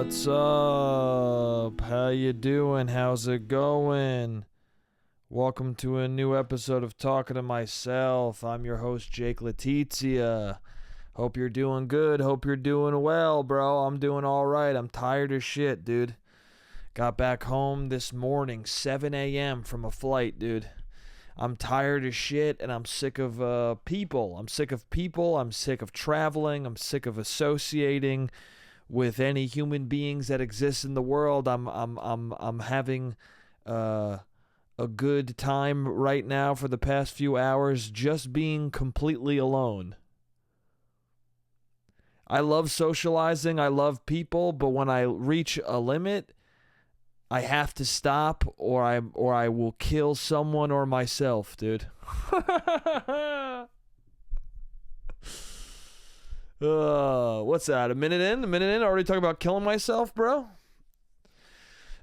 What's up? How you doing? How's it going? Welcome to a new episode of Talking to Myself. I'm your host, Jake Letizia. Hope you're doing good. Hope you're doing well, bro. I'm doing all right. I'm tired as shit, dude. Got back home this morning, 7 a.m. from a flight, dude. I'm tired as shit, and I'm sick of people. I'm sick of people. I'm sick of traveling. I'm sick of associating with any human beings that exist in the world. I'm having a good time right now for the past few hours just being completely alone. I love socializing. I love people, but when I reach a limit, I have to stop or I will kill someone or myself, dude. What's that? A minute in? Already talking about killing myself, bro?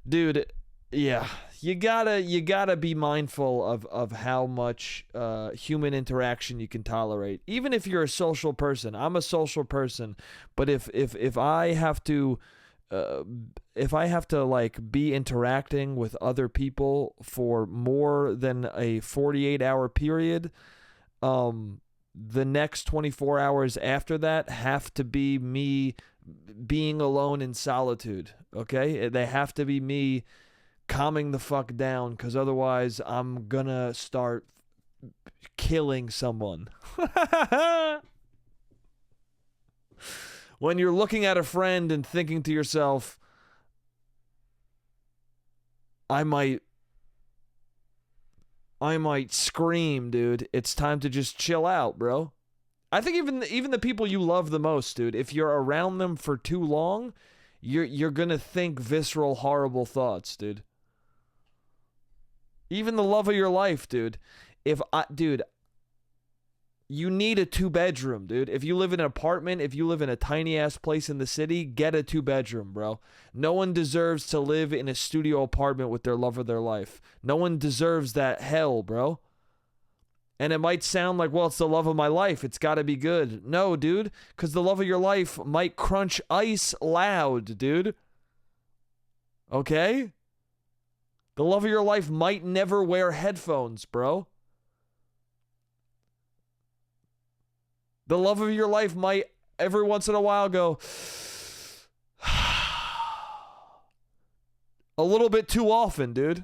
Dude, yeah. You gotta be mindful of how much human interaction you can tolerate. Even if you're a social person. I'm a social person, but if I have to like be interacting with other people for more than a 48-hour period, the next 24 hours after that have to be me being alone in solitude, okay? They have to be me calming the fuck down, because otherwise I'm gonna start killing someone. When you're looking at a friend and thinking to yourself, I might scream, dude. It's time to just chill out, bro. I think even the people you love the most, dude, if you're around them for too long, you're gonna think visceral, horrible thoughts, dude. Even the love of your life, dude. You need a 2-bedroom, dude. If you live in an apartment, if you live in a tiny-ass place in the city, get a 2-bedroom, bro. No one deserves to live in a studio apartment with their love of their life. No one deserves that hell, bro. And it might sound like, well, it's the love of my life. It's got to be good. No, dude, because the love of your life might crunch ice loud, dude. Okay? The love of your life might never wear headphones, bro. The love of your life might every once in a while go a little bit too often, dude.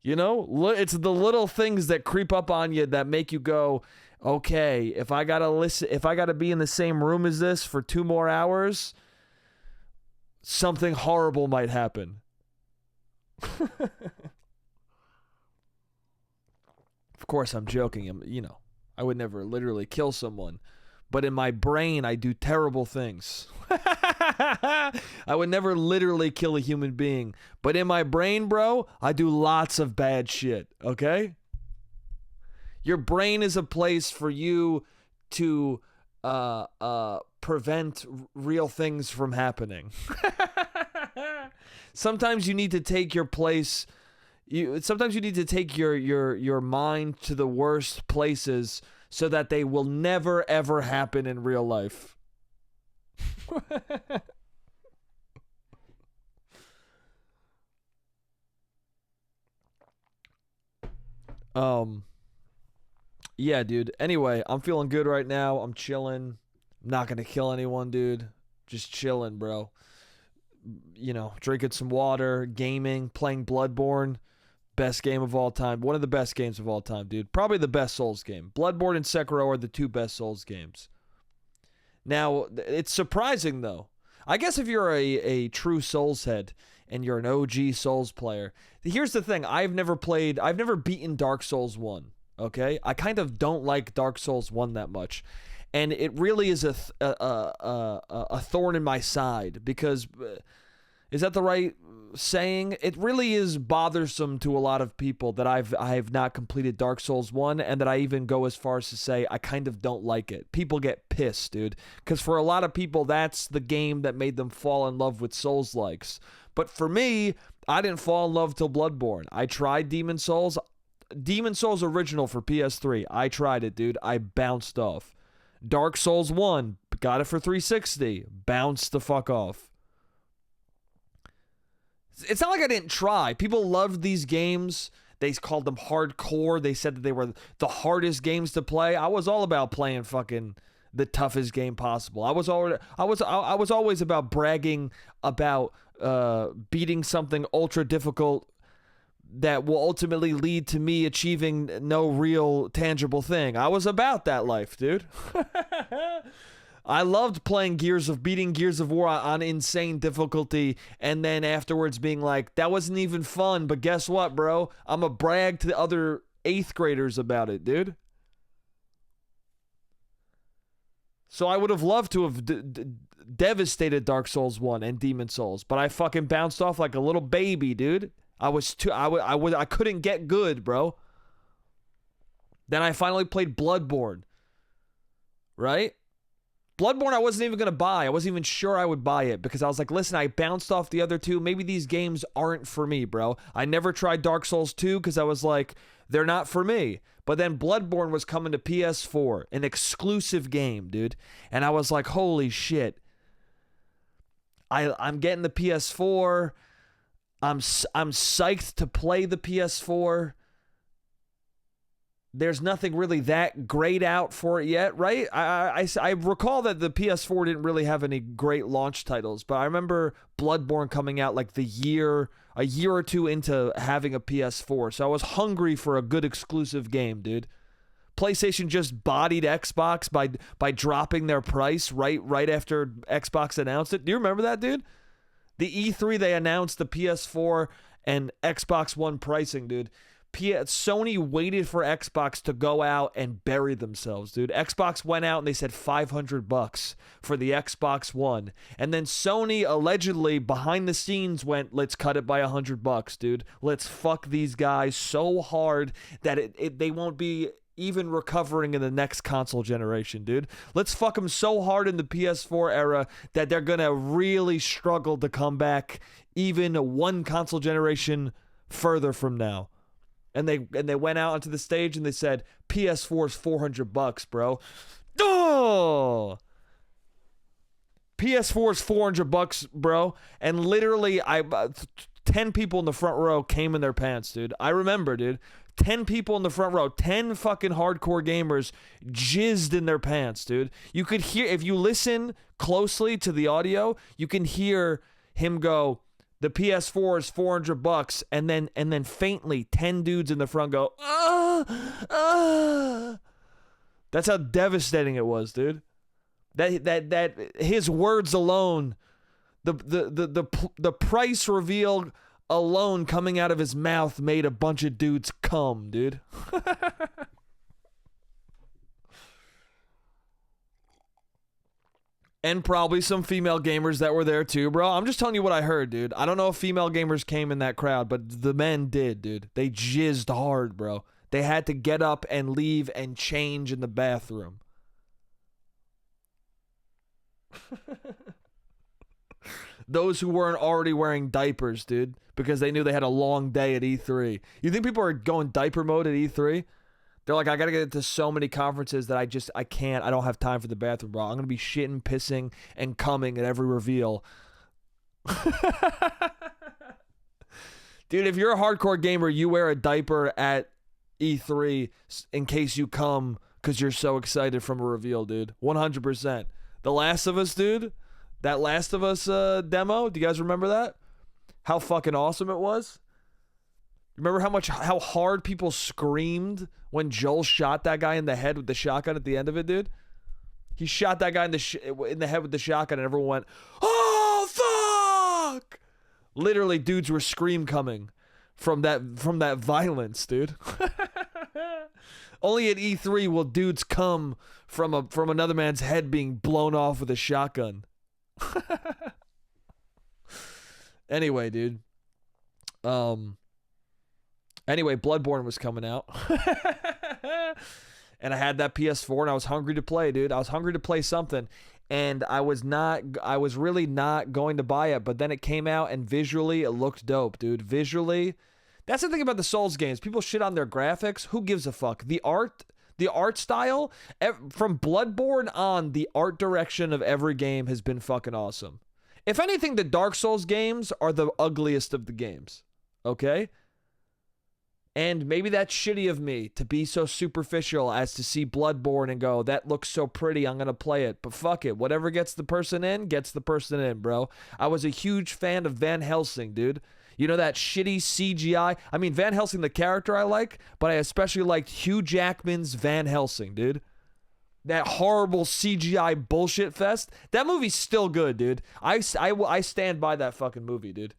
You know, it's the little things that creep up on you that make you go, okay, if I gotta be in the same room as this for 2 more hours, something horrible might happen. Of course, I'm joking. I would never literally kill someone. But in my brain, I do terrible things. I would never literally kill a human being. But in my brain, bro, I do lots of bad shit, okay? Your brain is a place for you to prevent real things from happening. Sometimes you need to take your place... Sometimes you need to take your mind to the worst places so that they will never, ever happen in real life. Yeah, dude. Anyway, I'm feeling good right now. I'm chilling. I'm not going to kill anyone, dude. Just chilling, bro. Drinking some water, gaming, playing Bloodborne. Best game of all time. One of the best games of all time, dude. Probably the best Souls game. Bloodborne and Sekiro are the 2 best Souls games. Now, it's surprising, though. I guess if you're a true Souls head and you're an OG Souls player, here's the thing. I've never beaten Dark Souls 1, okay? I kind of don't like Dark Souls 1 that much. And it really is a thorn in my side because... Is that the right saying? It really is bothersome to a lot of people that I've not completed Dark Souls 1, and that I even go as far as to say I kind of don't like it. People get pissed, dude. Because for a lot of people, that's the game that made them fall in love with Souls-likes. But for me, I didn't fall in love till Bloodborne. I tried Demon Souls. Demon Souls original for PS3. I tried it, dude. I bounced off. Dark Souls 1 Got it for 360. Bounced the fuck off. It's not like I didn't try. People loved these games. They called them hardcore. They said that they were the hardest games to play. I was all about playing fucking the toughest game possible. I was always about bragging about beating something ultra difficult that will ultimately lead to me achieving no real tangible thing. I was about that life, dude. I loved beating Gears of War on insane difficulty, and then afterwards being like, that wasn't even fun, but guess what, bro? I'm a brag to the other 8th graders about it, dude. So I would have loved to have devastated Dark Souls 1 and Demon Souls, but I fucking bounced off like a little baby, dude. I couldn't get good, bro. Then I finally played Bloodborne. Right? Bloodborne I wasn't even going to buy. I wasn't even sure I would buy it because I was like, listen, I bounced off the other two. Maybe these games aren't for me, bro. I never tried Dark Souls 2 because I was like, they're not for me. But then Bloodborne was coming to PS4, an exclusive game, dude. And I was like, holy shit. I'm getting the PS4. I'm psyched to play the PS4. There's nothing really that great out for it yet, right? I recall that the PS4 didn't really have any great launch titles, but I remember Bloodborne coming out like a year or two into having a PS4. So I was hungry for a good exclusive game, dude. PlayStation just bodied Xbox by dropping their price right after Xbox announced it. Do you remember that, dude? The E3, they announced the PS4 and Xbox One pricing, dude. Sony waited for Xbox to go out and bury themselves, dude. Xbox went out and they said $500 for the Xbox One. And then Sony allegedly behind the scenes went, let's cut it by $100, dude. Let's fuck these guys so hard that they won't be even recovering in the next console generation, dude. Let's fuck them so hard in the PS4 era that they're going to really struggle to come back even one console generation further from now. And they went out onto the stage and they said, PS4 is $400, bro. Oh! PS4 is $400, bro. And literally, 10 people in the front row came in their pants, dude. I remember, dude. 10 people in the front row, 10 fucking hardcore gamers jizzed in their pants, dude. You could hear, if you listen closely to the audio, you can hear him go, the PS4 is $400, and then faintly 10 dudes in the front go, ah. That's how devastating it was, dude. That his words alone, the price reveal alone coming out of his mouth made a bunch of dudes come, dude. And probably some female gamers that were there too, bro. I'm just telling you what I heard, dude. I don't know if female gamers came in that crowd, but the men did, dude. They jizzed hard, bro. They had to get up and leave and change in the bathroom. Those who weren't already wearing diapers, dude, because they knew they had a long day at E3. You think people are going diaper mode at E3? They're like, I got to get to so many conferences that I can't. I don't have time for the bathroom, bro. I'm going to be shitting, pissing, and coming at every reveal. Dude, if you're a hardcore gamer, you wear a diaper at E3 in case you come because you're so excited from a reveal, dude. 100%. The Last of Us, dude. That Last of Us demo. Do you guys remember that? How fucking awesome it was? Remember how hard people screamed when Joel shot that guy in the head with the shotgun at the end of it, dude? He shot that guy in the head with the shotgun, and everyone went, "Oh fuck!" Literally, dudes were scream coming from that violence, dude. Only at E3 will dudes come from another man's head being blown off with a shotgun. Anyway, dude. Anyway, Bloodborne was coming out. And I had that PS4 and I was hungry to play, dude. I was hungry to play something. And I was really not going to buy it, but then it came out and visually it looked dope, dude. Visually, that's the thing about the Souls games. People shit on their graphics. Who gives a fuck? The art The art style, from Bloodborne on, the art direction of every game has been fucking awesome. If anything, the Dark Souls games are the ugliest of the games. Okay? And maybe that's shitty of me to be so superficial as to see Bloodborne and go, that looks so pretty, I'm going to play it. But fuck it. Whatever gets the person in, bro. I was a huge fan of Van Helsing, dude. You know that shitty CGI? I mean, Van Helsing, the character I like, but I especially liked Hugh Jackman's Van Helsing, dude. That horrible CGI bullshit fest. That movie's still good, dude. I stand by that fucking movie, dude.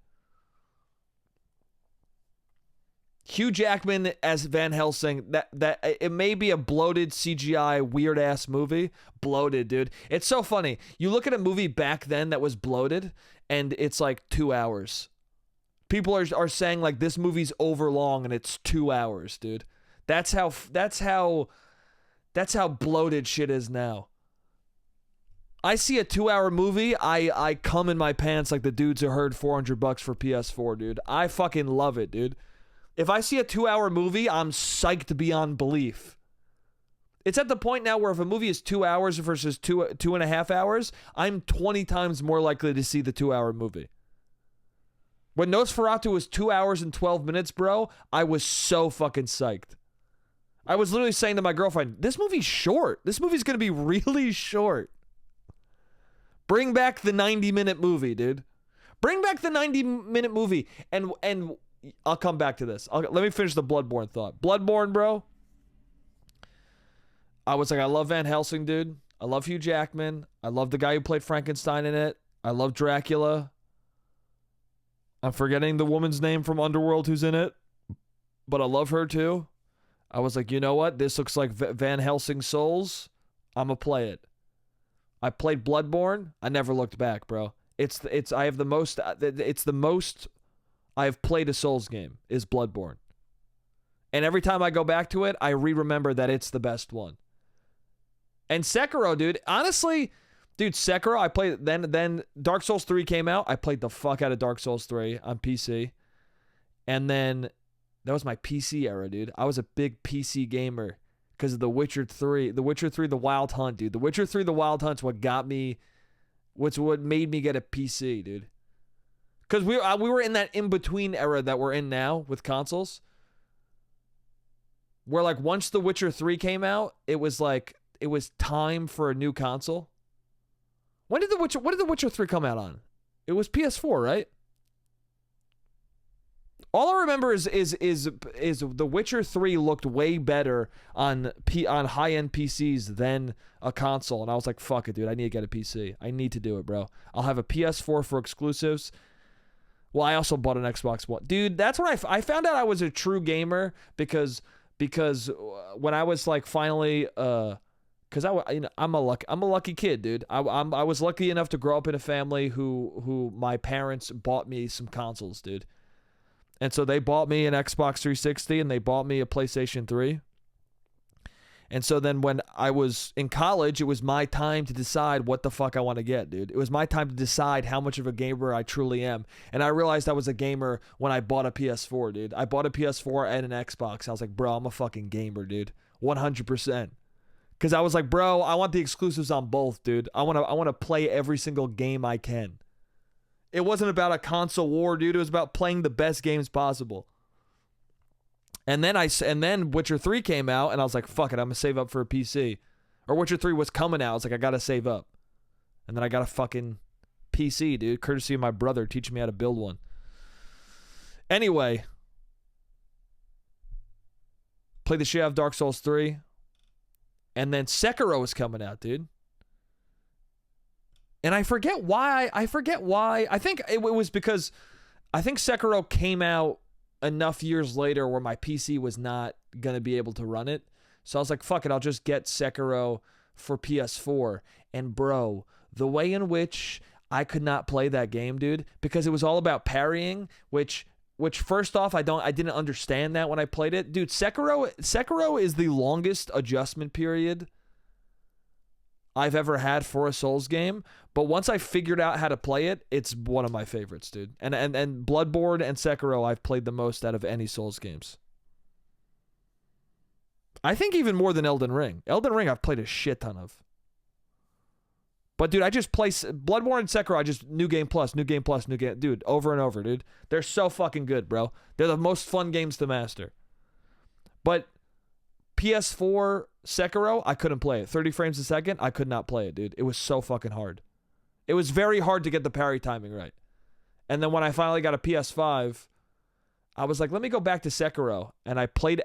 Hugh Jackman as Van Helsing, that it may be a bloated CGI weird ass movie. Bloated, dude. It's so funny. You look at a movie back then that was bloated and it's like 2 hours. People are saying like this movie's over long and it's 2 hours, dude. That's how bloated shit is now. I see a 2-hour movie, I come in my pants like the dudes who heard $400 for PS4, dude. I fucking love it, dude. If I see a 2-hour movie, I'm psyched beyond belief. It's at the point now where if a movie is 2 hours versus 2.5 hours, I'm 20 times more likely to see the 2-hour movie. When Nosferatu was 2 hours and 12 minutes, bro, I was so fucking psyched. I was literally saying to my girlfriend, this movie's short. This movie's going to be really short. Bring back the 90-minute movie, dude. Bring back the 90-minute movie. And I'll come back to this. Let me finish the Bloodborne thought. Bloodborne, bro. I was like, I love Van Helsing, dude. I love Hugh Jackman. I love the guy who played Frankenstein in it. I love Dracula. I'm forgetting the woman's name from Underworld who's in it. But I love her too. I was like, you know what? This looks like Van Helsing Souls. I'm gonna play it. I played Bloodborne. I never looked back, bro. It's the most I've played a Souls game is Bloodborne. And every time I go back to it, I remember that it's the best one. And Sekiro, dude, honestly, Sekiro, I played, then Dark Souls 3 came out. I played the fuck out of Dark Souls 3 on PC. And then that was my PC era, dude. I was a big PC gamer because of The Witcher 3. The Witcher 3, The Wild Hunt, dude. The Witcher 3, The Wild Hunt's what made me get a PC, dude. Because we were in that in-between era that we're in now with consoles. Where, like, once The Witcher 3 came out, it was time for a new console. What did The Witcher 3 come out on? It was PS4, right? All I remember is The Witcher 3 looked way better on high-end PCs than a console. And I was like, fuck it, dude. I need to get a PC. I need to do it, bro. I'll have a PS4 for exclusives. Well, I also bought an Xbox One. Dude, that's when I found out I was a true gamer because when I was like finally because I'm a lucky kid, dude. I was lucky enough to grow up in a family who my parents bought me some consoles, dude. And so they bought me an Xbox 360 and they bought me a PlayStation 3. And so then when I was in college, it was my time to decide what the fuck I want to get, dude. It was my time to decide how much of a gamer I truly am. And I realized I was a gamer when I bought a PS4, dude. I bought a PS4 and an Xbox. I was like, bro, I'm a fucking gamer, dude. 100%. Because I was like, bro, I want the exclusives on both, dude. I want to play every single game I can. It wasn't about a console war, dude. It was about playing the best games possible. And then Witcher 3 came out, and I was like, fuck it, I'm going to save up for a PC. Or Witcher 3 was coming out. I was like, I got to save up. And then I got a fucking PC, dude, courtesy of my brother teaching me how to build one. Anyway, played the shit out of Dark Souls 3. And then Sekiro was coming out, dude. And I forget why. I think it was because I think Sekiro came out enough years later where my PC was not going to be able to run it. So I was like, fuck it, I'll just get Sekiro for PS4. And bro, the way in which I could not play that game, dude, because it was all about parrying, which first off, I didn't understand that when I played it. Dude, Sekiro is the longest adjustment period I've ever had for a Souls game, but once I figured out how to play it, it's one of my favorites, dude. And Bloodborne and Sekiro I've played the most out of any Souls games. I think even more than Elden Ring. Elden Ring I've played a shit ton of. But, dude, I just play Bloodborne and Sekiro. I just new game plus, new game plus, new game. Dude, over and over, dude. They're so fucking good, bro. They're the most fun games to master. But PS4 Sekiro, I couldn't play it. 30 frames a second, I could not play it, dude. It was so fucking hard. It was very hard to get the parry timing right. And then when I finally got a PS5, I was like, let me go back to Sekiro. And I played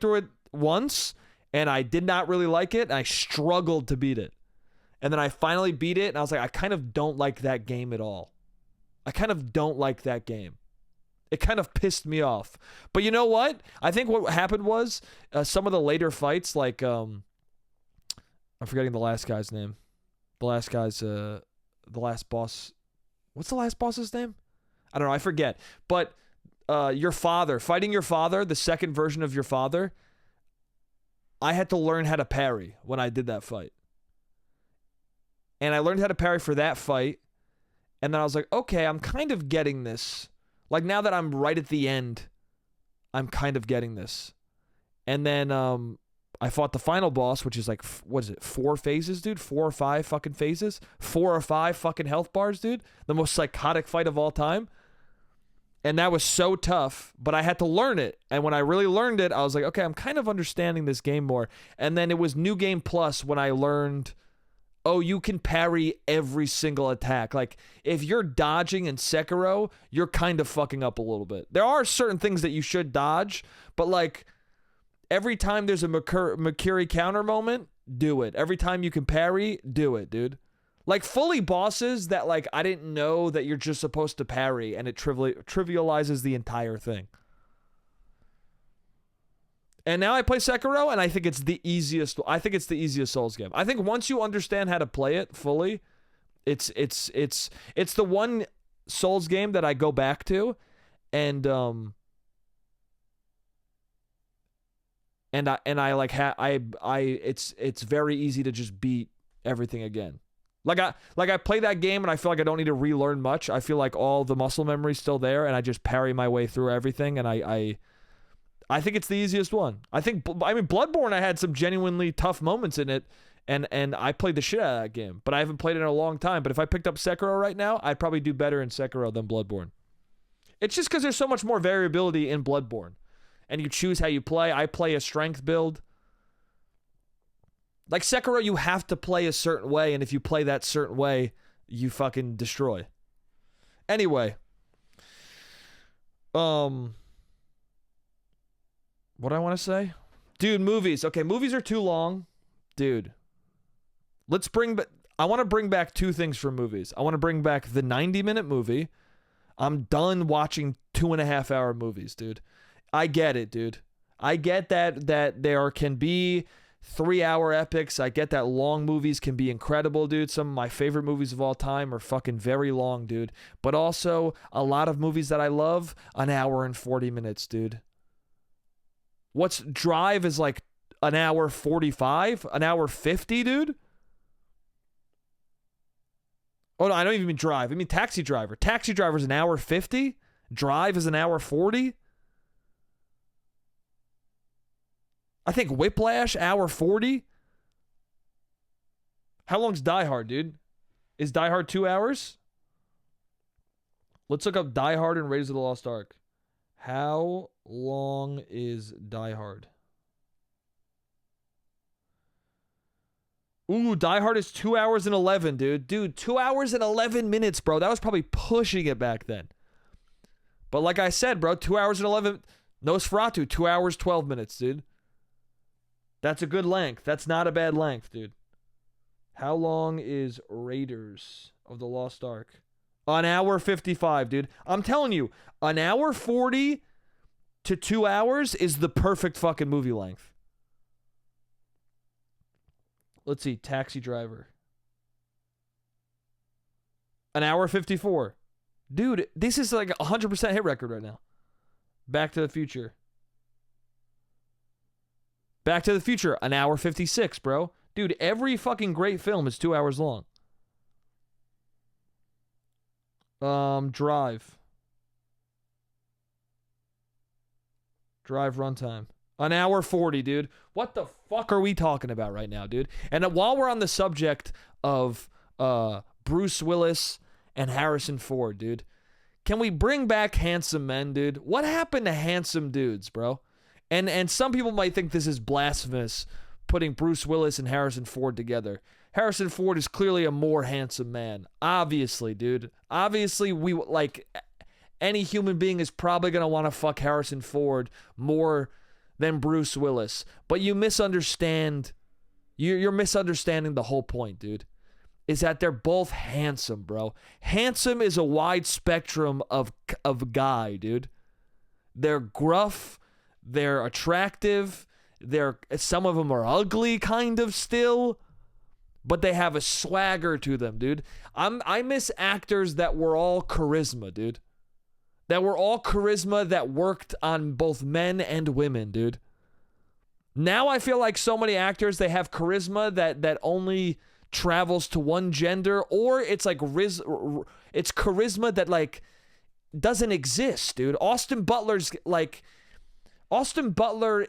through it once, and I did not really like it, and I struggled to beat it. And then I finally beat it, and I was like, I kind of don't like that game at all. I kind of don't like that game. It kind of pissed me off. But you know what? I think what happened was some of the later fights, like, I'm forgetting the last guy's name. The last boss. What's the last boss's name? I don't know. I forget. But your father, fighting your father, the second version of your father, I had to learn how to parry when I did that fight. And I learned how to parry for that fight. And then I was like, okay, I'm kind of getting this. Like, now that I'm right at the end, I'm kind of getting this. And then I fought the final boss, which is like, what is it, 4 phases, dude? 4 or 5 fucking phases? 4 or 5 fucking health bars, dude? The most psychotic fight of all time. And that was so tough, but I had to learn it. And when I really learned it, I was like, okay, I'm kind of understanding this game more. And then it was New Game Plus when I learned, oh, you can parry every single attack. Like, if you're dodging in Sekiro, you're kind of fucking up a little bit. There are certain things that you should dodge, but like, every time there's a Makiri counter moment, do it. Every time you can parry, do it, dude. Like, fully bosses that, like, I didn't know that you're just supposed to parry, and it trivializes the entire thing. And now I play Sekiro, and I think it's the easiest. I think it's the easiest Souls game. I think once you understand how to play it fully, it's the one Souls game that I go back to, and I like it's very easy to just beat everything again. Like I play that game and I feel like I don't need to relearn much. I feel like all the muscle memory's still there, and I just parry my way through everything, and I think it's the easiest one. I mean, Bloodborne, I had some genuinely tough moments in it, and I played the shit out of that game, but I haven't played it in a long time. But if I picked up Sekiro right now, I'd probably do better in Sekiro than Bloodborne. It's just because there's so much more variability in Bloodborne, and you choose how you play. I play a strength build. Like Sekiro, you have to play a certain way, and if you play that certain way, you fucking destroy. Anyway. What do I want to say? Dude, movies. Okay, movies are too long. Dude. I want to bring back 2 things from movies. I want to bring back the 90-minute movie. I'm done watching 2.5-hour movies, dude. I get it, dude. I get that there can be 3-hour epics. I get that long movies can be incredible, dude. Some of my favorite movies of all time are fucking very long, dude. But also, a lot of movies that I love, 1 hour and 40 minutes, dude. What's Drive is like 1 hour 45, 1 hour 50, dude. Oh, no, I don't even mean Drive. I mean Taxi Driver. Taxi Driver is 1 hour 50. Drive is 1 hour 40. I think Whiplash, hour 40. How long's Die Hard, dude? Is Die Hard 2 hours? Let's look up Die Hard and Raiders of the Lost Ark. How long is Die Hard? Ooh, Die Hard is 2 hours and 11, dude. Dude, 2 hours and 11 minutes, bro. That was probably pushing it back then. But like I said, bro, 2 hours and 11. Nosferatu, 2 hours, 12 minutes, dude. That's a good length. That's not a bad length, dude. How long is Raiders of the Lost Ark? 1 hour 55, dude. I'm telling you, 1 hour 40 to 2 hours is the perfect fucking movie length. Let's see. Taxi Driver. 1 hour 54. Dude, this is like a 100% hit record right now. Back to the Future. Back to the Future, 1 hour 56, bro. Dude, every fucking great film is 2 hours long. Drive. Drive runtime. An hour 40, dude. What the fuck are we talking about right now, dude? And while we're on the subject of Bruce Willis and Harrison Ford, dude, can we bring back handsome men, dude? What happened to handsome dudes, bro? And some people might think this is blasphemous, putting Bruce Willis and Harrison Ford together. Harrison Ford is clearly a more handsome man. Obviously, dude. Obviously, any human being is probably going to want to fuck Harrison Ford more than Bruce Willis. But you misunderstand. You're misunderstanding the whole point, dude. Is that they're both handsome, bro. Handsome is a wide spectrum of guy, dude. They're gruff. They're attractive. Some of them are ugly, kind of still. But they have a swagger to them, dude. I miss actors that were all charisma, dude. That were all charisma that worked on both men and women, dude. Now I feel like so many actors, they have charisma that only travels to one gender, or it's like it's charisma that like doesn't exist, dude. Austin Butler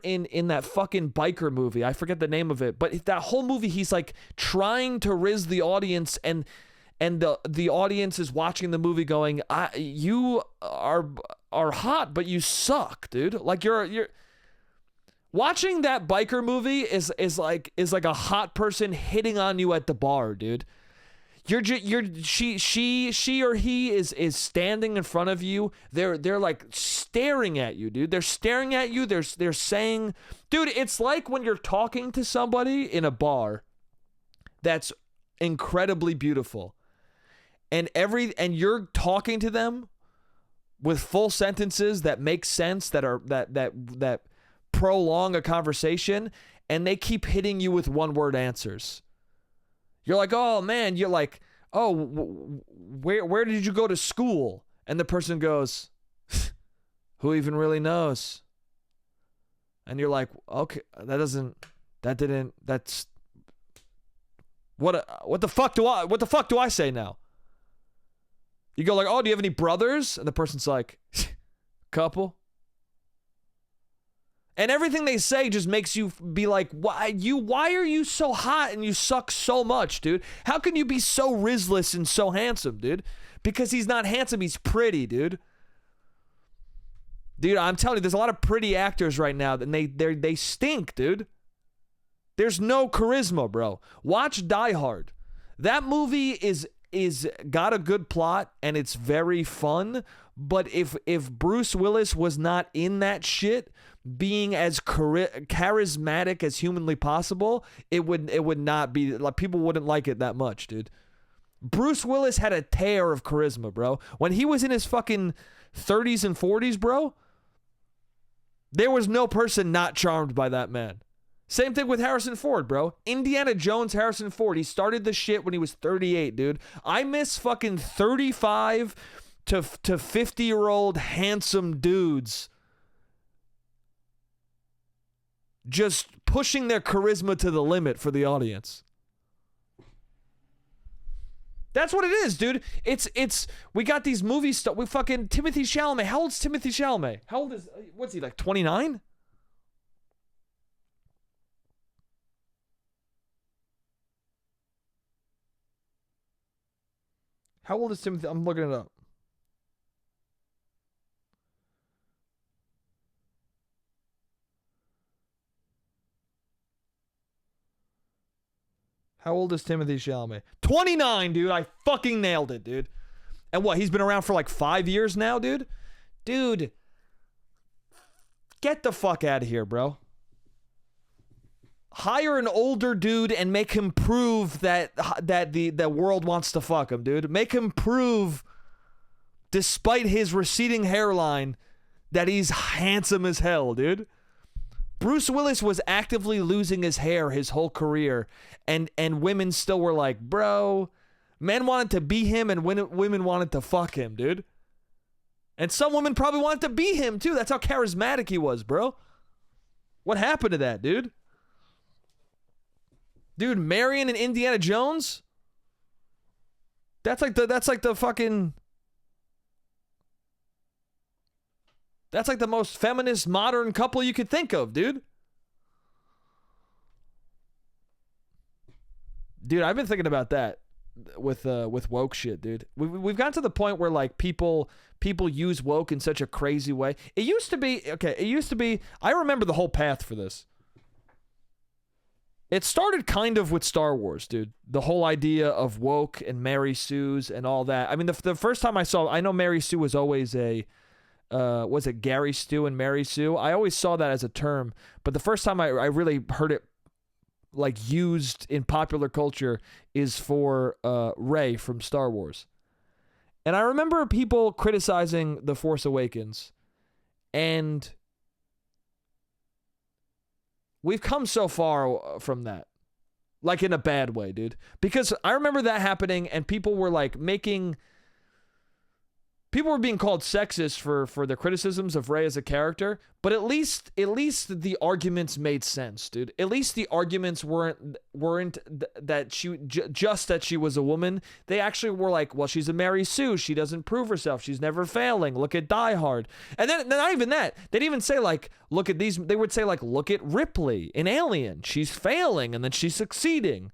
in that fucking biker movie, I forget the name of it, but that whole movie, he's like trying to riz the audience, and the audience is watching the movie going, you are hot, but you suck, dude. Like you're watching that biker movie is like a hot person hitting on you at the bar, dude. She or he is standing in front of you. They're like staring at you, dude. They're staring at you. They're saying, dude, it's like when you're talking to somebody in a bar that's incredibly beautiful, and you're talking to them with full sentences that make sense, that prolong a conversation, and they keep hitting you with one-word answers. You're like, oh man, you're like, oh, where did you go to school? And the person goes, who even really knows? And you're like, okay, that's what the fuck do I say now? You go like, oh, do you have any brothers? And the person's like, couple. And everything they say just makes you be like, why are you so hot and you suck so much, dude? How can you be so rizless and so handsome, dude? Because he's not handsome, he's pretty, dude. Dude, I'm telling you, there's a lot of pretty actors right now, and they stink, dude. There's no charisma, bro. Watch Die Hard. That movie is got a good plot and it's very fun, but if Bruce Willis was not in that shit, being as charismatic as humanly possible, it would not be, like, people wouldn't like it that much, dude. Bruce Willis had a tear of charisma, bro. When he was in his fucking 30s and 40s, bro, there was no person not charmed by that man. Same thing with Harrison Ford, bro. Indiana Jones, Harrison Ford. He started the shit when he was 38, dude. I miss fucking 35 to 50-year-old handsome dudes just pushing their charisma to the limit for the audience. That's what it is, dude. It's we got these movie stuff. We fucking Timothée Chalamet. How old's Timothée Chalamet? How old is, what's he, like 29? How old is Timothy? I'm looking it up. How old is Timothée Chalamet? 29, dude. I fucking nailed it, dude. And what, he's been around for like 5 years now, dude? Dude, get the fuck out of here, bro. Hire an older dude and make him prove that the world wants to fuck him, dude. Make him prove, despite his receding hairline, that he's handsome as hell, dude. Bruce Willis was actively losing his hair his whole career, and women still were like, bro, men wanted to be him and women wanted to fuck him, dude. And some women probably wanted to be him, too. That's how charismatic he was, bro. What happened to that, dude? Dude, Marion and Indiana Jones? That's like the fucking... That's like the most feminist modern couple you could think of, dude. Dude, I've been thinking about that with woke shit, dude. We've gotten to the point where like people use woke in such a crazy way. It used to be I remember the whole path for this. It started kind of with Star Wars, dude. The whole idea of woke and Mary Sue's and all that. I mean, the first time I know Mary Sue was always a, was it Gary Stu and Mary Sue? I always saw that as a term, but the first time I really heard it like used in popular culture is for Rey from Star Wars. And I remember people criticizing The Force Awakens, and we've come so far from that. Like in a bad way, dude. Because I remember that happening and people were like people were being called sexist for their criticisms of Rey as a character, but at least the arguments made sense, dude. At least the arguments weren't that just that she was a woman. They actually were like, well, she's a Mary Sue. She doesn't prove herself. She's never failing. Look at Die Hard. And then not even that. They'd even say like, look at these. They would say like, look at Ripley in Alien. She's failing and then she's succeeding.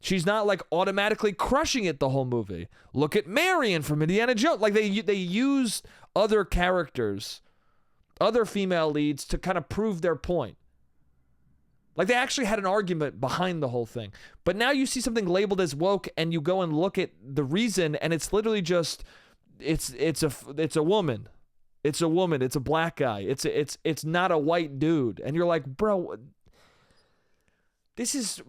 She's not like automatically crushing it the whole movie. Look at Marion from Indiana Jones. Like they used other characters, other female leads to kind of prove their point. Like they actually had an argument behind the whole thing. But now you see something labeled as woke and you go and look at the reason and it's literally just it's a woman. It's a woman, it's a black guy. It's not a white dude. And you're like, "Bro, this is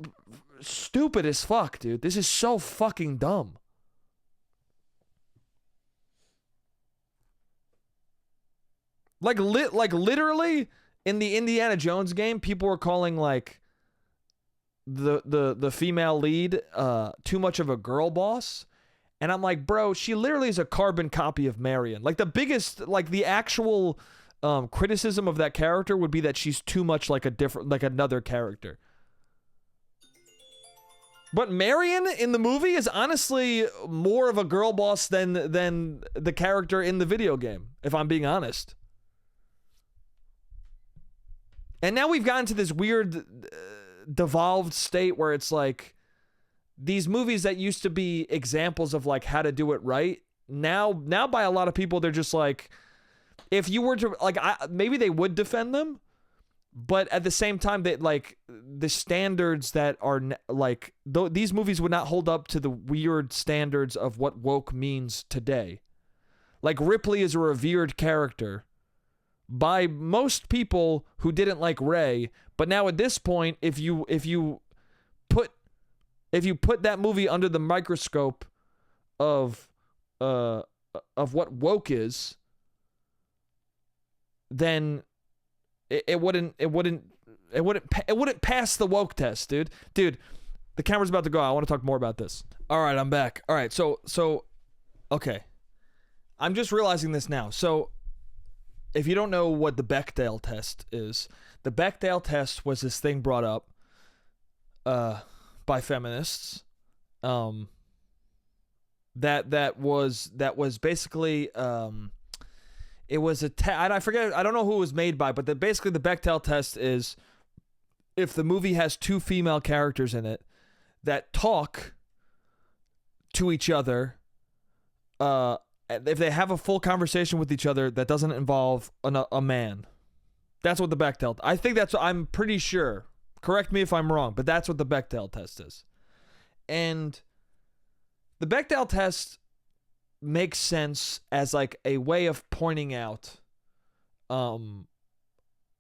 stupid as fuck, dude. This is so fucking dumb." Like literally in the Indiana Jones game, people were calling like the female lead too much of a girl boss. And I'm like, bro, she literally is a carbon copy of Marion. Like the biggest, like the actual criticism of that character would be that she's too much like another character. But Marion in the movie is honestly more of a girl boss than the character in the video game, if I'm being honest. And now we've gotten to this weird devolved state where it's like these movies that used to be examples of like how to do it right, now by a lot of people they're just like, if you were to like maybe they would defend them, but at the same time that like the standards that are like these movies would not hold up to the weird standards of what woke means today. Like Ripley is a revered character by most people who didn't like Rey, but now at this point, if you put that movie under the microscope of what woke is, then it wouldn't pass the woke test, dude. Dude, the camera's about to go out. I want to talk more about this. All right, I'm back. All right, so okay. I'm just realizing this now. So if you don't know what the Bechdel test is, the Bechdel test was this thing brought up by feminists that was basically it was I forget, I don't know who it was made by, but basically the Bechdel test is if the movie has two female characters in it that talk to each other, if they have a full conversation with each other that doesn't involve a man. That's what the Bechdel, I think I'm pretty sure. Correct me if I'm wrong, but that's what the Bechdel test is. And the Bechdel test makes sense as like a way of pointing out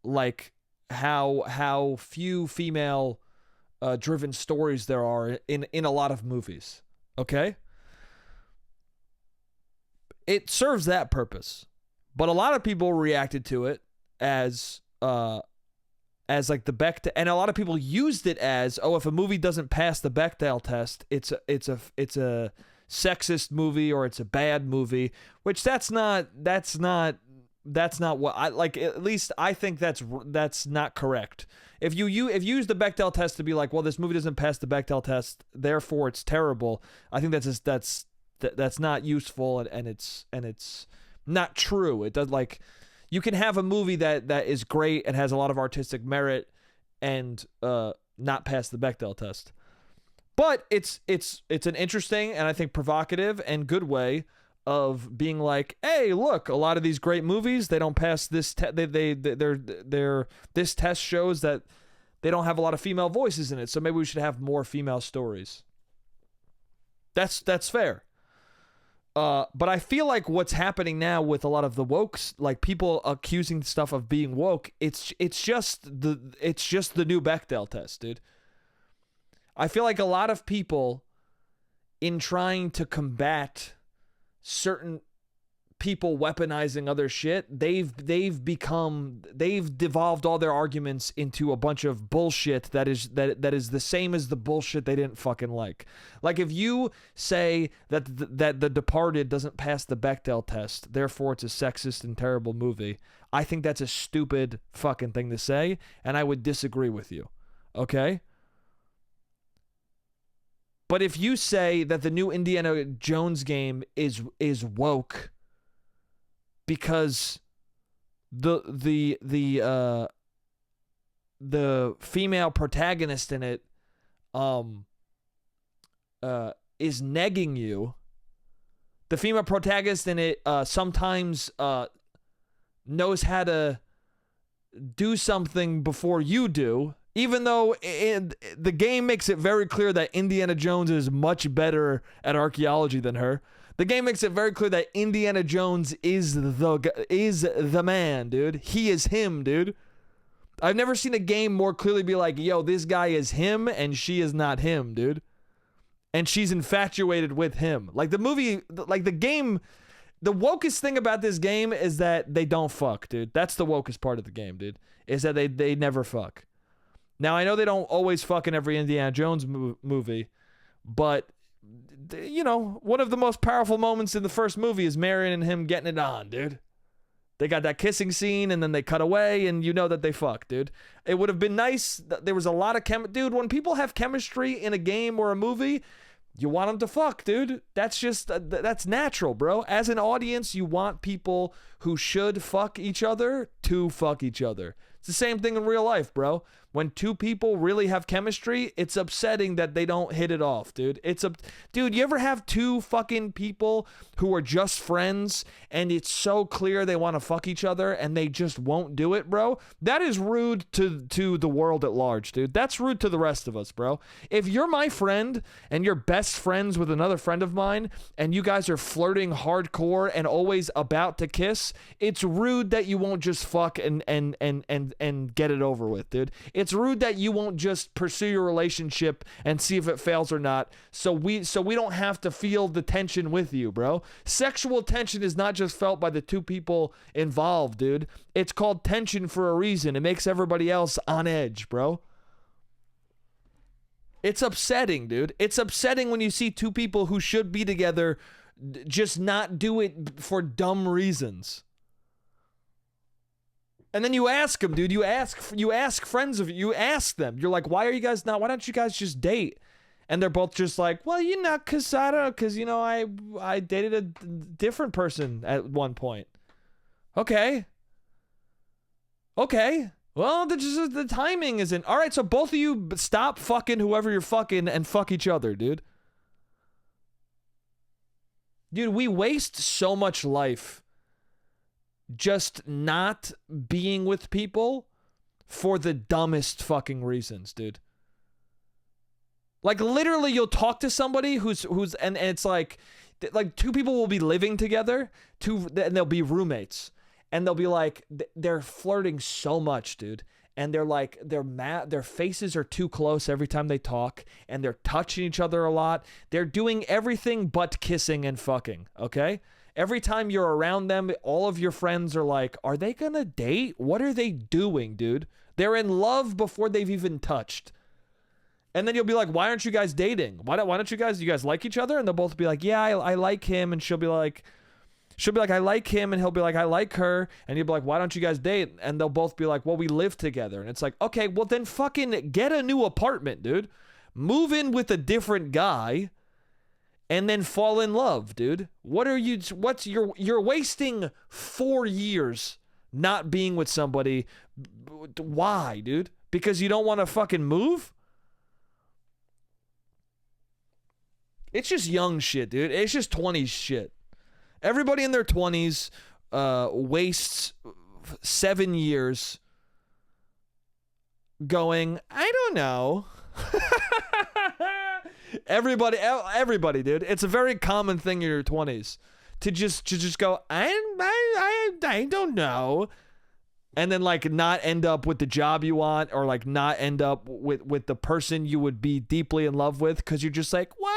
like how few female driven stories there are in a lot of movies. Okay? It serves that purpose. But a lot of people reacted to it as like the Bechdel, and a lot of people used it as, oh, if a movie doesn't pass the Bechdel test, it's a sexist movie or it's a bad movie, which that's not what I like. At least I think that's not correct. If you use the Bechdel test to be like, well, this movie doesn't pass the Bechdel test, therefore it's terrible, I think that's not useful, and it's not true. It does, like, You can have a movie that is great and has a lot of artistic merit and not pass the Bechdel test. But it's an interesting and I think provocative and good way of being like, hey, look, a lot of these great movies, they don't pass this this test shows that they don't have a lot of female voices in it, so maybe we should have more female stories. That's fair. But I feel like what's happening now with a lot of the wokes, like people accusing stuff of being woke, it's just the new Bechdel test, dude. I feel like a lot of people, in trying to combat certain people weaponizing other shit, they've devolved all their arguments into a bunch of bullshit that is the same as the bullshit they didn't fucking like. Like if you say that The Departed doesn't pass the Bechdel test, therefore it's a sexist and terrible movie, I think that's a stupid fucking thing to say, and I would disagree with you. Okay? But if you say that the new Indiana Jones game is woke because the female protagonist in it is negging you, the female protagonist in it sometimes knows how to do something before you do, even though the game makes it very clear that Indiana Jones is much better at archaeology than her. The game makes it very clear that Indiana Jones is the man, dude. He is him, dude. I've never seen a game more clearly be like, yo, this guy is him and she is not him, dude. And she's infatuated with him. Like the movie, like the game, the wokest thing about this game is that they don't fuck, dude. That's the wokest part of the game, dude. Is that they never fuck. Now, I know they don't always fuck in every Indiana Jones movie, but, you know, one of the most powerful moments in the first movie is Marion and him getting it on, dude. They got that kissing scene, and then they cut away, and you know that they fuck, dude. It would have been nice. There was a lot of dude, when people have chemistry in a game or a movie, you want them to fuck, dude. That's just, that's natural, bro. As an audience, you want people who should fuck each other to fuck each other. It's the same thing in real life, bro. When two people really have chemistry, it's upsetting that they don't hit it off, dude. Dude, you ever have two fucking people who are just friends and it's so clear they want to fuck each other and they just won't do it, bro? That is rude to the world at large, dude. That's rude to the rest of us, bro. If you're my friend and you're best friends with another friend of mine and you guys are flirting hardcore and always about to kiss, it's rude that you won't just fuck and get it over with, dude. It's rude that you won't just pursue your relationship and see if it fails or not. So we don't have to feel the tension with you, bro. Sexual tension is not just felt by the two people involved, dude. It's called tension for a reason. It makes everybody else on edge, bro. It's upsetting, dude. It's upsetting when you see two people who should be together just not do it for dumb reasons. And then you ask them, dude. You ask friends of you. You ask them. You're like, why don't you guys just date? And they're both just like, well, you know, cause I dated a different person at one point. Okay. Well, the timing isn't. All right, so both of you stop fucking whoever you're fucking and fuck each other, dude. Dude, we waste so much life just not being with people for the dumbest fucking reasons, dude. Like literally you'll talk to somebody who's and it's like two people will be living together, and they'll be roommates, and they'll be like they're flirting so much, dude. And they're like their faces are too close every time they talk, and they're touching each other a lot. They're doing everything but kissing and fucking, okay? Every time you're around them, all of your friends are like, are they gonna date? What are they doing, dude? They're in love before they've even touched. And then you'll be like, why aren't you guys dating? Why don't you guys like each other? And they'll both be like, yeah, I like him. And she'll be like, I like him. And he'll be like, I like her. And you'll be like, why don't you guys date? And they'll both be like, well, we live together. And it's like, okay, well then fucking get a new apartment, dude. Move in with a different guy. And then fall in love, dude. You're wasting 4 years not being with somebody. Why, dude? Because you don't want to fucking move? It's just young shit, dude. It's just 20s shit. Everybody in their 20s wastes 7 years going, I don't know. Everybody, dude. It's a very common thing in your 20s to just go, I don't know. And then like not end up with the job you want, or like not end up with the person you would be deeply in love with, because you're just like, well,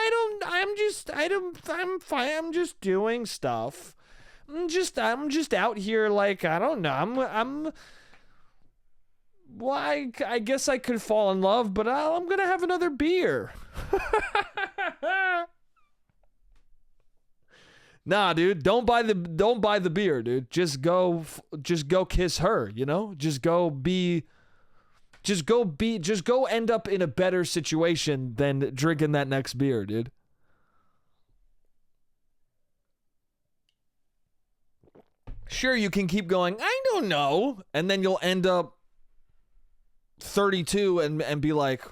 I'm fine. I'm just doing stuff. I'm just out here like, I don't know. Well, I guess I could fall in love, but I'm gonna have another beer. Nah, dude, don't buy the beer, dude. Just go kiss her, you know? Just go end up in a better situation than drinking that next beer, dude. Sure, you can keep going, I don't know, and then you'll end up 32 and be like,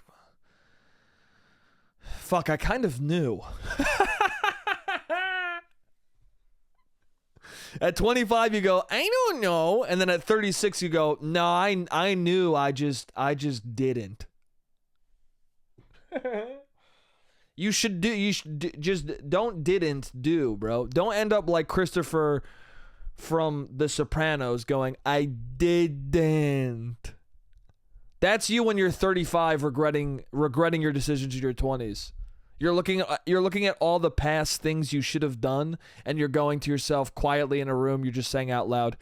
fuck, I kind of knew. At 25 you go, I don't know, and then at 36 you go, no, I knew, I just didn't. You should just don't do, bro. Don't end up like Christopher from The Sopranos going, I didn't. That's you when you're 35 regretting your decisions in your 20s. You're looking at all the past things you should have done, and you're going to yourself quietly in a room, you're just saying out loud,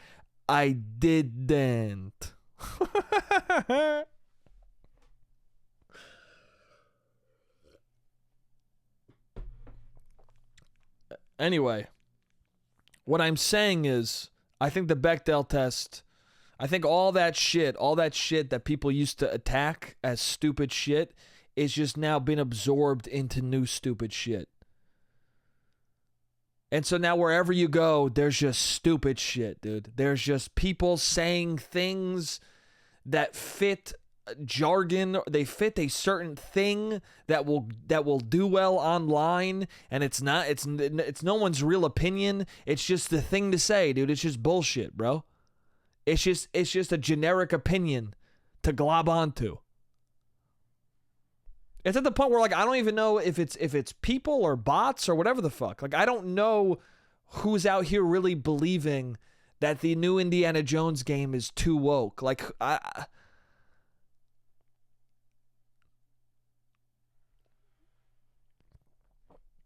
I didn't. Anyway, what I'm saying is, I think the Bechdel test, I think all that shit that people used to attack as stupid shit is just now been absorbed into new stupid shit. And so now wherever you go, there's just stupid shit, dude. There's just people saying things that fit jargon, they fit a certain thing that will do well online, and it's no one's real opinion. It's just the thing to say, dude. It's just bullshit, bro. It's just a generic opinion to glob onto. It's at the point where like I don't even know if it's people or bots or whatever the fuck. Like I don't know who's out here really believing that the new Indiana Jones game is too woke. Like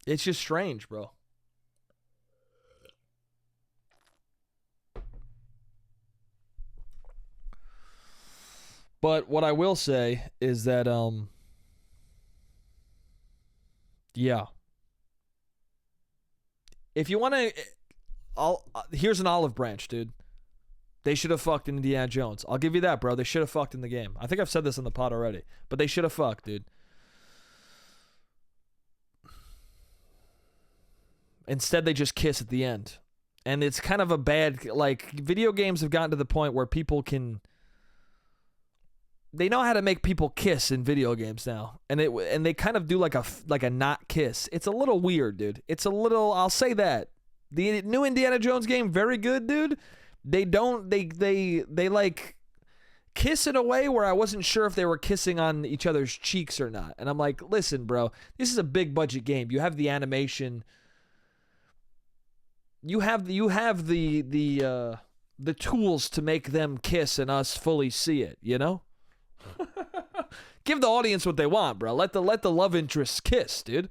it's just strange, bro. But what I will say is that yeah. If you want to, here's an olive branch, dude. They should have fucked in Indiana Jones. I'll give you that, bro. They should have fucked in the game. I think I've said this on the pod already, but they should have fucked, dude. Instead, they just kiss at the end. And it's kind of a bad, like, video games have gotten to the point where people they know how to make people kiss in video games now, and they kind of do like a not kiss. It's a little weird, dude. It's a little. I'll say that the new Indiana Jones game, very good, dude. They like kiss in a way where I wasn't sure if they were kissing on each other's cheeks or not. And I'm like, listen, bro, this is a big budget game. You have the animation. You have the tools to make them kiss and us fully see it. You know. Give the audience what they want, bro. Let the love interests kiss, dude.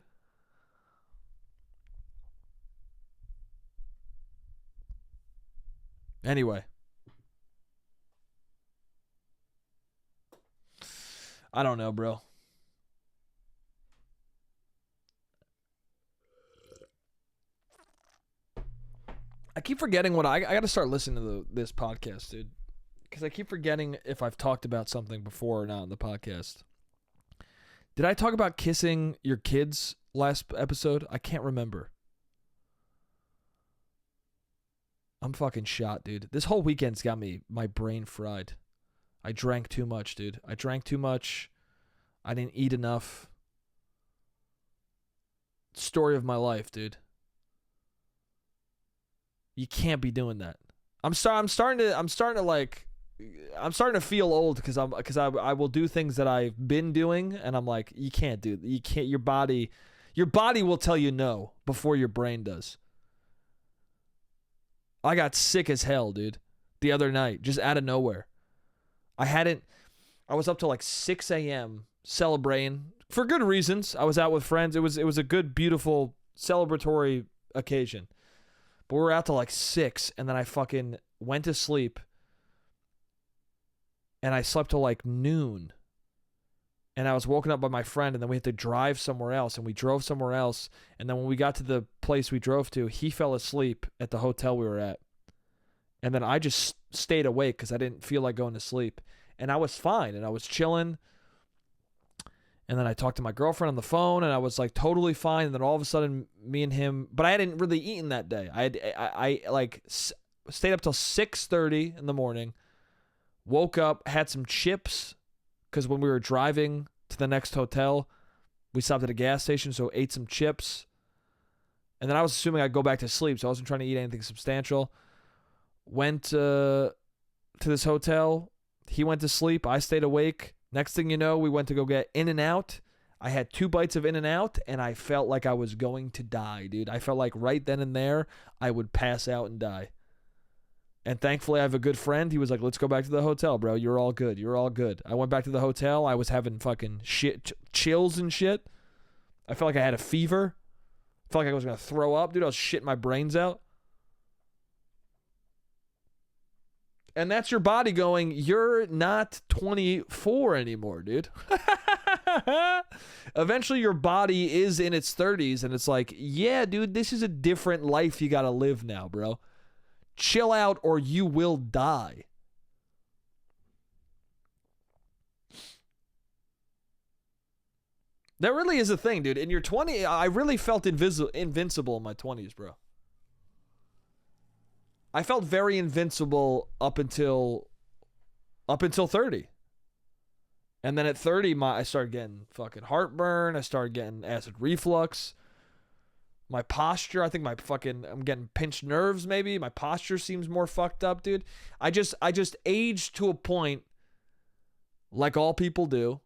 Anyway. I don't know, bro. I keep forgetting what I got to start listening to this podcast, dude. Because I keep forgetting if I've talked about something before or not on the podcast. Did I talk about kissing your kids last episode? I can't remember. I'm fucking shot, dude. This whole weekend's got my brain fried. I drank too much, dude. I drank too much. I didn't eat enough. Story of my life, dude. You can't be doing that. I'm starting to feel old because I will do things that I've been doing, and I'm like, you can't do. You can't. Your body will tell you no before your brain does. I got sick as hell, dude, the other night, just out of nowhere. I was up till like 6 a.m. celebrating for good reasons. I was out with friends. It was a good, beautiful, celebratory occasion. But we were out till like 6, and then I fucking went to sleep, and I slept till like noon. And I was woken up by my friend, and then we had to drive somewhere else, and we drove somewhere else. And then when we got to the place we drove to, he fell asleep at the hotel we were at. And then I just stayed awake because I didn't feel like going to sleep. And I was fine, and I was chilling. And then I talked to my girlfriend on the phone, and I was like totally fine. And then all of a sudden, me and him, but I hadn't really eaten that day. I stayed up till 6:30 in the morning, woke up, had some chips, because when we were driving to the next hotel, we stopped at a gas station, so ate some chips. And then I was assuming I'd go back to sleep, so I wasn't trying to eat anything substantial. Went to this hotel. He went to sleep. I stayed awake. Next thing you know, we went to go get In-N-Out. I had 2 bites of In-N-Out, and I felt like I was going to die, dude. I felt like right then and there, I would pass out and die. And thankfully, I have a good friend. He was like, let's go back to the hotel, bro. You're all good. You're all good. I went back to the hotel. I was having fucking chills and shit. I felt like I had a fever. I felt like I was going to throw up, dude. I was shitting my brains out. And that's your body going, you're not 24 anymore, dude. Eventually, your body is in its 30s, and it's like, yeah, dude, this is a different life you got to live now, bro. Chill out or you will die. That really is a thing, dude. In your 20s, I really felt invincible in my 20s, bro. I felt very invincible up until 30. And then at 30, I started getting fucking heartburn. I started getting acid reflux. My posture, I think I'm getting pinched nerves maybe. My posture seems more fucked up, dude. I just aged to a point, like all people do,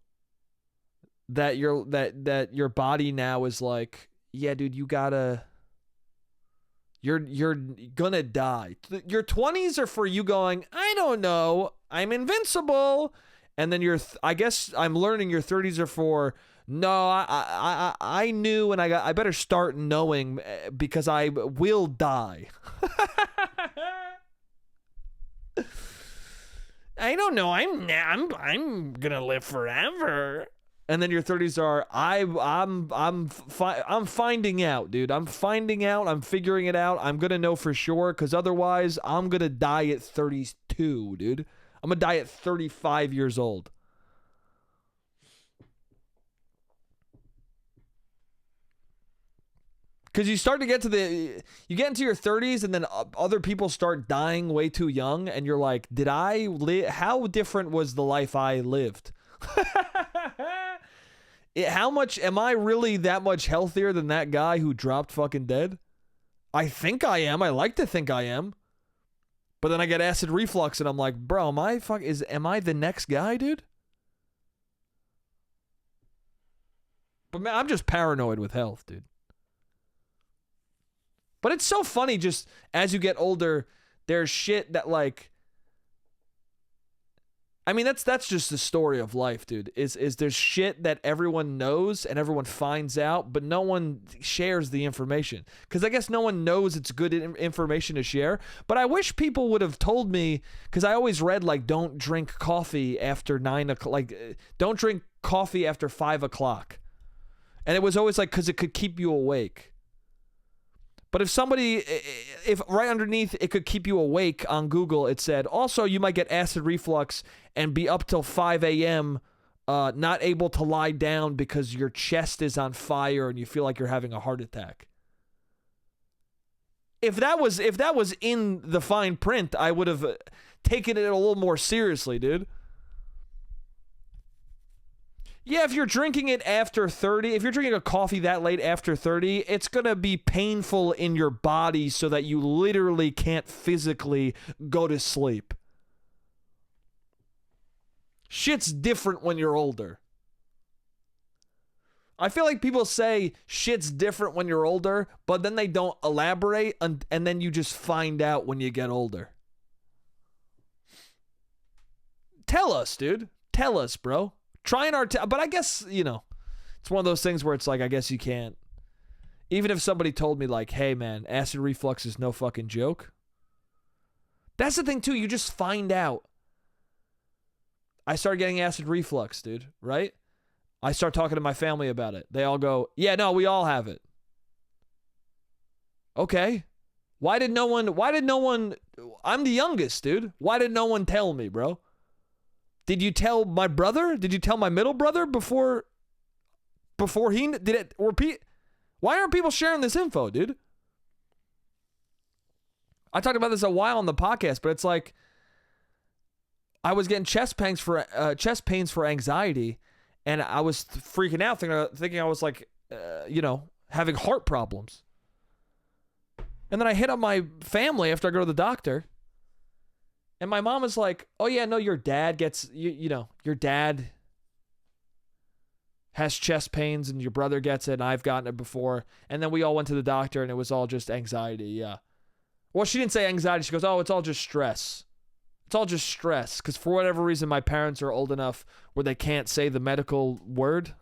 that your body now is like, yeah, dude, you're gonna die. Your 20s are for you going, I don't know, I'm invincible. And then I guess I'm learning your 30s are for, no, I knew, and I better start knowing because I will die. I don't know. I'm gonna live forever. And then your 30s are, I'm finding out, dude. I'm finding out. I'm figuring it out. I'm gonna know for sure, because otherwise I'm gonna die at 32, dude. I'm gonna die at 35 years old. Because you start to get you get into your 30s, and then other people start dying way too young, and you're like, how different was the life I lived? How much, am I really that much healthier than that guy who dropped fucking dead? I think I am. I like to think I am. But then I get acid reflux, and I'm like, bro, am I the next guy, dude? But man, I'm just paranoid with health, dude. But it's so funny, just as you get older, there's shit that, like, I mean, that's just the story of life, dude. Is there's shit that everyone knows and everyone finds out, but no one shares the information. Because I guess no one knows it's good information to share. But I wish people would have told me, because I always read, like, don't drink coffee after 9 o'clock. Like, don't drink coffee after 5 o'clock. And it was always like, because it could keep you awake. But if right underneath it could keep you awake on Google, it said, also you might get acid reflux and be up till 5 a.m. Not able to lie down because your chest is on fire and you feel like you're having a heart attack. if that was in the fine print, I would have taken it a little more seriously, dude. Yeah, if you're drinking it after 30, if you're drinking a coffee that late after 30, it's going to be painful in your body so that you literally can't physically go to sleep. Shit's different when you're older. I feel like people say shit's different when you're older, but then they don't elaborate, and then you just find out when you get older. Tell us, dude. Tell us, bro. But I guess, it's one of those things where it's like, I guess you can't. Even if somebody told me like, hey man, acid reflux is no fucking joke. That's the thing too, you just find out. I started getting acid reflux, dude, right? I start talking to my family about it. They all go, yeah, no, we all have it. Okay. Why did no one, I'm the youngest, dude. Why did no one tell me, bro? Did you tell my brother? Did you tell my middle brother before he did it? Why aren't people sharing this info, dude? I talked about this a while on the podcast, but it's like I was getting chest pains for anxiety, and I was freaking out, thinking I was like, having heart problems. And then I hit up my family after I go to the doctor. And my mom was like, oh yeah, no, your dad gets, your dad has chest pains and your brother gets it and I've gotten it before. And then we all went to the doctor and it was all just anxiety, yeah. Well, she didn't say anxiety. She goes, oh, it's all just stress. It's all just stress. Because for whatever reason, my parents are old enough where they can't say the medical word.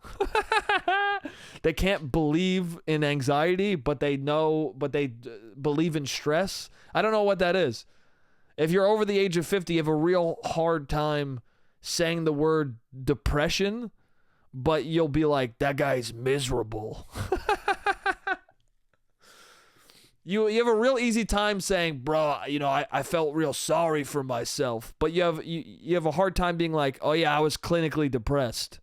They can't believe in anxiety, but they believe in stress. I don't know what that is. If you're over the age of 50, you have a real hard time saying the word depression, but you'll be like, that guy's miserable. You have a real easy time saying, bro, I felt real sorry for myself, but you have a hard time being like, oh yeah, I was clinically depressed.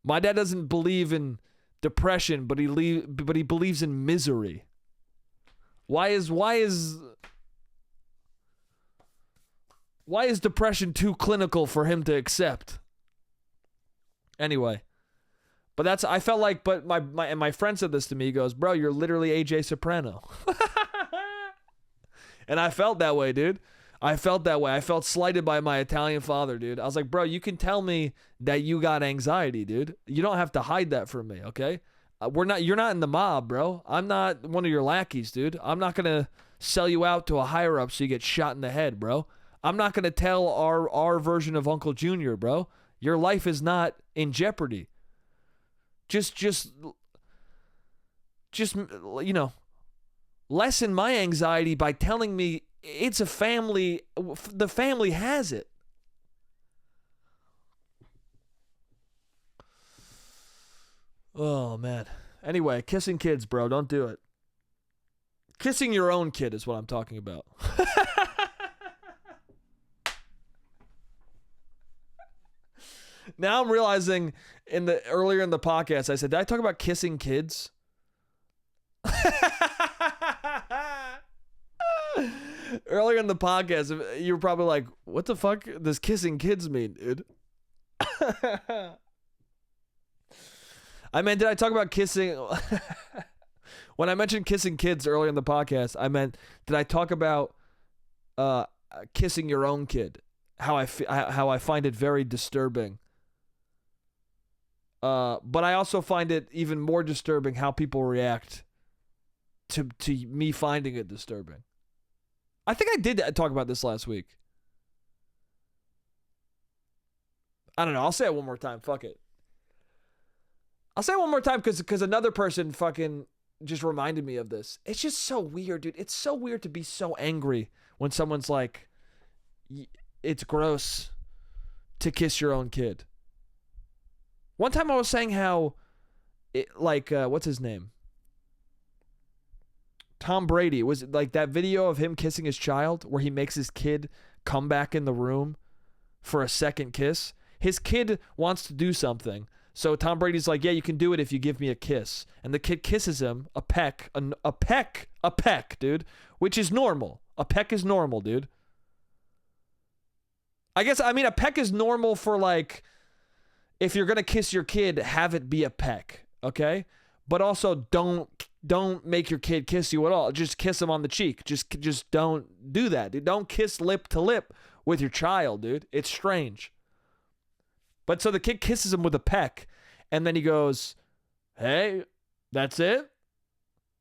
My dad doesn't believe in depression, but he believes in misery. Why is depression too clinical for him to accept? Anyway, but I felt like, but my friend said this to me. He goes, bro, you're literally AJ Soprano. And I felt that way, dude. I felt that way. I felt slighted by my Italian father, dude. I was like, bro, you can tell me that you got anxiety, dude. You don't have to hide that from me, okay? You're not in the mob, bro. I'm not one of your lackeys, dude. I'm not going to sell you out to a higher up so you get shot in the head, bro. I'm not going to tell our version of Uncle Junior, bro. Your life is not in jeopardy. Just lessen my anxiety by telling me it's a family. The family has it. Oh, man. Anyway, kissing kids, bro. Don't do it. Kissing your own kid is what I'm talking about. Now I'm realizing earlier in the podcast, I said, did I talk about kissing kids? Earlier in the podcast, you were probably like, what the fuck does kissing kids mean, dude? I meant, did I talk about kissing? When I mentioned kissing kids earlier in the podcast, I meant, did I talk about kissing your own kid? How I find it very disturbing. But I also find it even more disturbing how people react to me finding it disturbing. I think I did talk about this last week. I don't know. I'll say it one more time. Fuck it. I'll say it one more time because another person fucking just reminded me of this. It's just so weird, dude. It's so weird to be so angry when someone's like, it's gross to kiss your own kid. One time I was saying how, what's his name? Tom Brady. Was it like that video of him kissing his child where he makes his kid come back in the room for a second kiss? His kid wants to do something. So Tom Brady's like, yeah, you can do it if you give me a kiss. And the kid kisses him, a peck, dude, which is normal. A peck is normal, dude. A peck is normal for like, if you're going to kiss your kid, have it be a peck, okay? But also don't make your kid kiss you at all. Just kiss him on the cheek. Just don't do that, dude. Don't kiss lip to lip with your child, dude. It's strange. But so the kid kisses him with a peck, and then he goes, hey, that's it?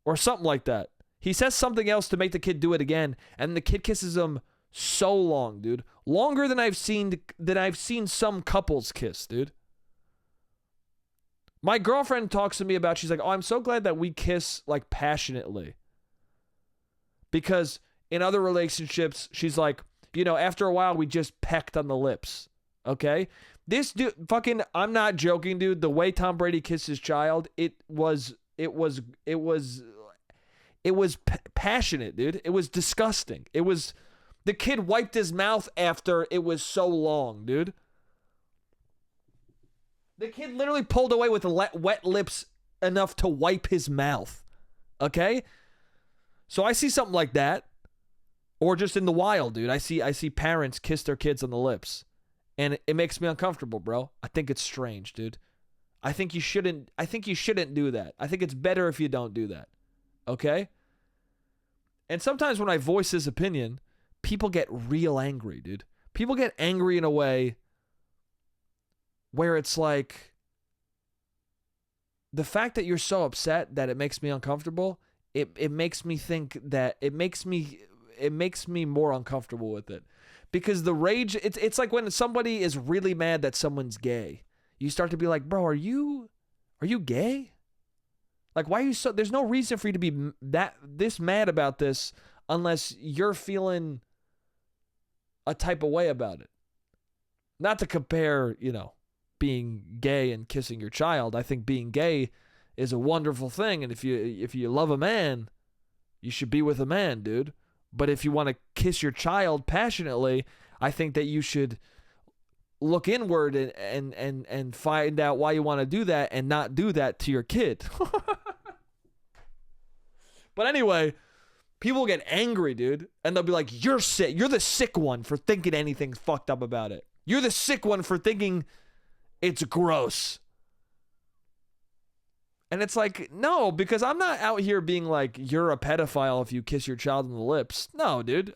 Or something like that. He says something else to make the kid do it again, and the kid kisses him so long, dude. Longer than I've seen some couples kiss, dude. My girlfriend talks to me about, she's like, oh, I'm so glad that we kiss like passionately. Because in other relationships, she's like, after a while we just pecked on the lips. Okay? This dude, I'm not joking, dude. The way Tom Brady kissed his child, it was passionate, dude. It was disgusting. The kid wiped his mouth after it was so long, dude. The kid literally pulled away with wet lips enough to wipe his mouth. Okay? So I see something like that. Or just in the wild, dude. I see parents kiss their kids on the lips. And it makes me uncomfortable, bro. I think it's strange, dude. I think you shouldn't do that. I think it's better if you don't do that. Okay? And sometimes when I voice this opinion, people get real angry, dude. People get angry in a way where it's like, the fact that you're so upset that it makes me uncomfortable, it makes me think that it makes me more uncomfortable with it. Because the rage, it's like when somebody is really mad that someone's gay. You start to be like, bro, are you gay? Like, why are you so, there's no reason for you to be this mad about this unless you're feeling a type of way about it. Not to compare, being gay and kissing your child. I think being gay is a wonderful thing. And if you love a man, you should be with a man, dude. But if you want to kiss your child passionately, I think that you should look inward and find out why you want to do that and not do that to your kid. But anyway, people get angry, dude, and they'll be like, you're sick. You're the sick one for thinking anything fucked up about it. You're the sick one for thinking it's gross. And it's like, no, because I'm not out here being like, you're a pedophile if you kiss your child on the lips. No, dude.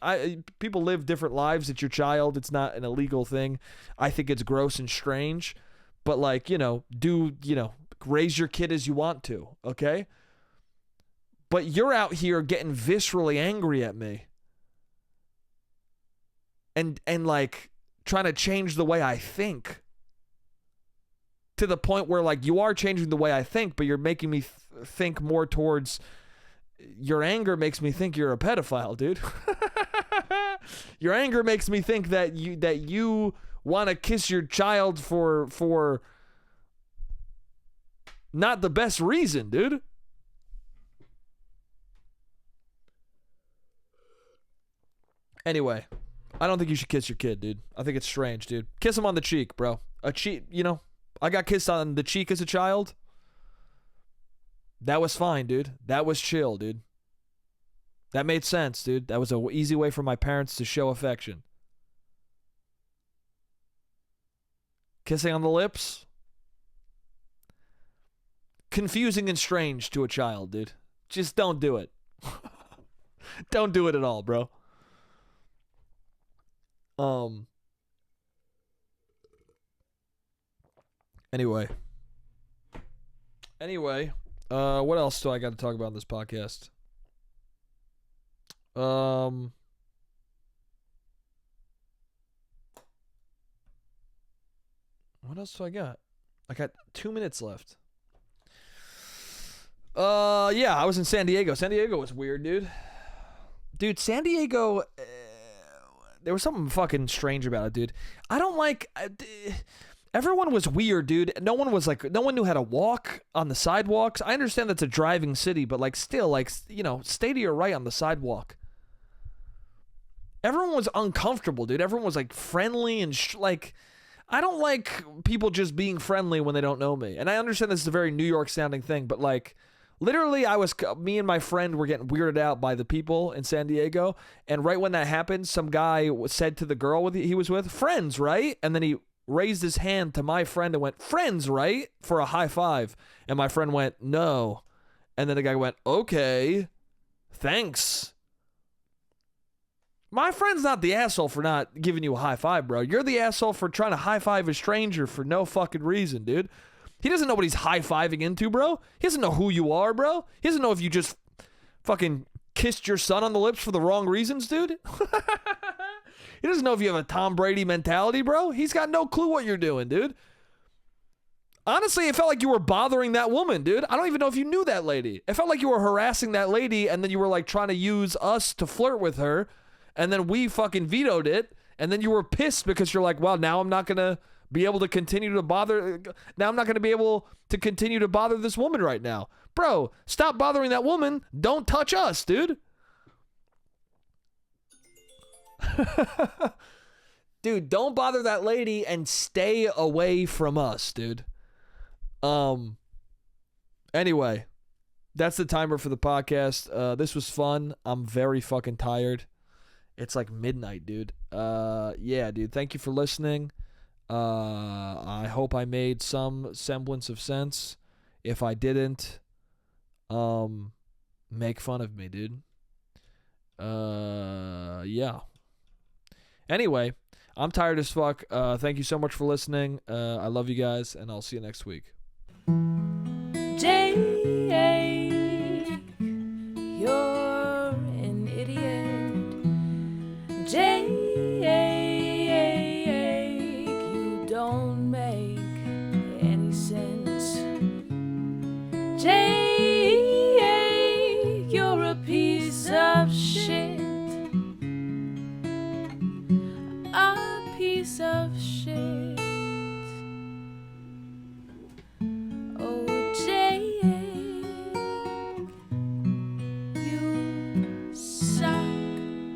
People live different lives. It's your child. It's not an illegal thing. I think it's gross and strange. But like, raise your kid as you want to, okay? But you're out here getting viscerally angry at me. And like trying to change the way I think. To the point where, like, you are changing the way I think, but you're making me think more towards, your anger makes me think you're a pedophile, dude. Your anger makes me think that you want to kiss your child for not the best reason, dude. Anyway, I don't think you should kiss your kid, dude. I think it's strange, dude. Kiss him on the cheek, bro. A cheek, I got kissed on the cheek as a child. That was fine, dude. That was chill, dude. That made sense, dude. That was an easy way for my parents to show affection. Kissing on the lips? Confusing and strange to a child, dude. Just don't do it. Don't do it at all, bro. Anyway, what else do I got to talk about in this podcast? What else do I got? I got 2 minutes left. Yeah, I was in San Diego. San Diego was weird, dude. Dude, San Diego, there was something fucking strange about it, dude. I don't like... Everyone was weird, dude. No one knew how to walk on the sidewalks. I understand that's a driving city, but like still, like, stay to your right on the sidewalk. Everyone was uncomfortable, dude. Everyone was like friendly and like, I don't like people just being friendly when they don't know me. And I understand this is a very New York sounding thing, but like literally me and my friend were getting weirded out by the people in San Diego. And right when that happened, some guy said to the girl he was with, friends, right? And then he raised his hand to my friend and went, friends, right? For a high five. And my friend went, no. And then the guy went, okay, thanks. My friend's not the asshole for not giving you a high five, bro. You're the asshole for trying to high five a stranger for no fucking reason, dude. He doesn't know what he's high fiving into, bro. He doesn't know who you are, bro. He doesn't know if you just fucking kissed your son on the lips for the wrong reasons, dude. He doesn't know if you have a Tom Brady mentality, bro. He's got no clue what you're doing, dude. Honestly, it felt like you were bothering that woman, dude. I don't even know if you knew that lady. It felt like you were harassing that lady, and then you were like trying to use us to flirt with her. And then we fucking vetoed it. And then you were pissed because you're like, well, now I'm not going to be able to continue to bother. Now I'm not going to be able to continue to bother this woman right now. Bro, stop bothering that woman. Don't touch us, dude. Dude, don't bother that lady and stay away from us, dude. Anyway, that's the timer for the podcast. This was fun. I'm very fucking tired. It's like midnight, dude. Yeah, dude. Thank you for listening. I hope I made some semblance of sense. If I didn't, make fun of me, dude. Yeah. Anyway, I'm tired as fuck. Thank you so much for listening. I love you guys, and I'll see you next week. Jake, you're an idiot. Jake.